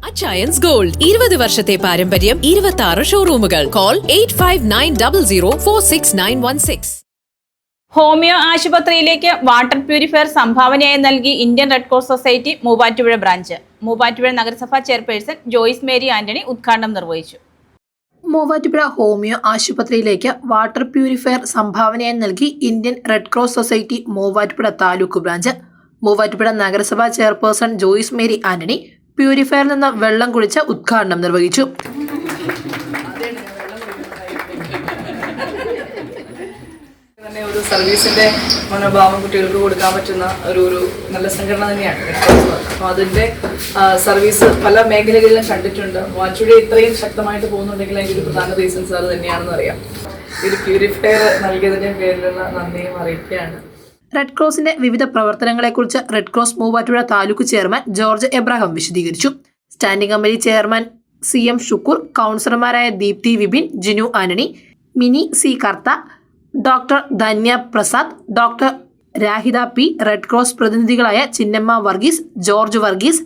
Achayans gold 20 വർഷത്തെ പാരമ്പര്യം 26 ഷോറൂമുകൾ. Call 8590046916. Homeo ആശുപത്രിയിലേക്ക് വാട്ടർ പ്യൂരിഫയർ സംഭാവനയായി നൽകി Indian red cross society Muvattupuzha branch. Muvattupuzha നഗരസഭാ ചെയർപേഴ്സൺ ജോയ്സ് മേരി ആന്റണി ഉദ്ഘാടനം നിർവഹിച്ചു. മൂവാറ്റുപുഴ ഹോമിയോ ആശുപത്രിയിലേക്ക് വാട്ടർ പ്യൂരിഫയർ സംഭാവനയായി നൽകി Indian red cross society Muvattupuzha taluk branch. Muvattupuzha നഗരസഭാ ചെയർപേഴ്സൺ ജോയ്സ് മേരി ആന്റണി പ്യൂരിഫയറിൽ നിന്ന് വെള്ളം കുടിച്ച് ഉദ്ഘാടനം നിർവഹിച്ചു. ഒരു സർവീസിന്റെ മനോഭാവം കുട്ടികൾക്ക് കൊടുക്കാൻ പറ്റുന്ന ഒരു നല്ല സംഘടന തന്നെയാണ്. അപ്പോൾ അതിന്റെ സർവീസ് പല മേഖലകളിലും കണ്ടിട്ടുണ്ട്. മൂവാറ്റുപുഴ ഇത്രയും ശക്തമായിട്ട് പോകുന്നുണ്ടെങ്കിൽ അതിൻ്റെ ഒരു പ്രധാന റീസൺസ് അത് തന്നെയാണെന്ന് അറിയാം. ഒരു പ്യൂരിഫയർ നൽകിയതിന്റെ പേരിലുള്ള നന്ദിയും അറിയിക്കുകയാണ്. റെഡ് ക്രോസിന്റെ വിവിധ പ്രവർത്തനങ്ങളെക്കുറിച്ച് red cross Muvattupuzha taluk chairman George Abraham വിശദീകരിച്ചു. Standing committee chairman CM Shukkoor, കൗൺസിലർമാരായ Deepthi Vipin, Jinu Antony, Mini C Kartha, doctor Dhanya Prasad, doctor Rahitha P, red cross പ്രതിനിധികളായ ചിന്നമ്മ വർഗീസ്, ജോർജ് വർഗീസ്,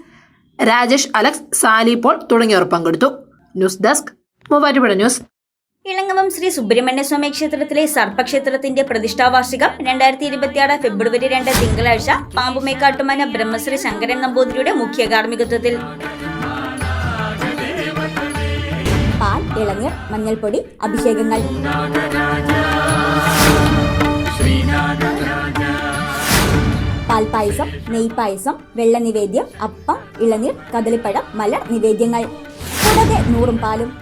രാജേഷ് അലക്സ്, സാലി പോൾ തുടങ്ങിയവർ പങ്കെടുത്തു. News desk Muvattupuzha news. Ilangavam Sri Subrahmanya Swami ക്ഷേത്രത്തിലെ സർപ്പക്ഷേത്രത്തിന്റെ പ്രതിഷ്ഠാവാർഷികം 2026 ഫെബ്രുവരി 2 തിങ്കളാഴ്ച പാമ്പുമേക്കാട്ടുമന ബ്രഹ്മശ്രീ ശങ്കരൻ നമ്പൂതിരിയുടെ മുഖ്യ കാർമ്മികത്വത്തിൽ. പാൽ, ഇളനീർ, മഞ്ഞൾപ്പൊടി, അഭിഷേകങ്ങൾ. പാൽപായസം, നെയ്പായസം, വെള്ള നിവേദ്യം, അപ്പം, ഇളനീർ, കദളിപ്പഴം, മലർ നിവേദ്യങ്ങൾ. കൂടാതെ 100 പാലും.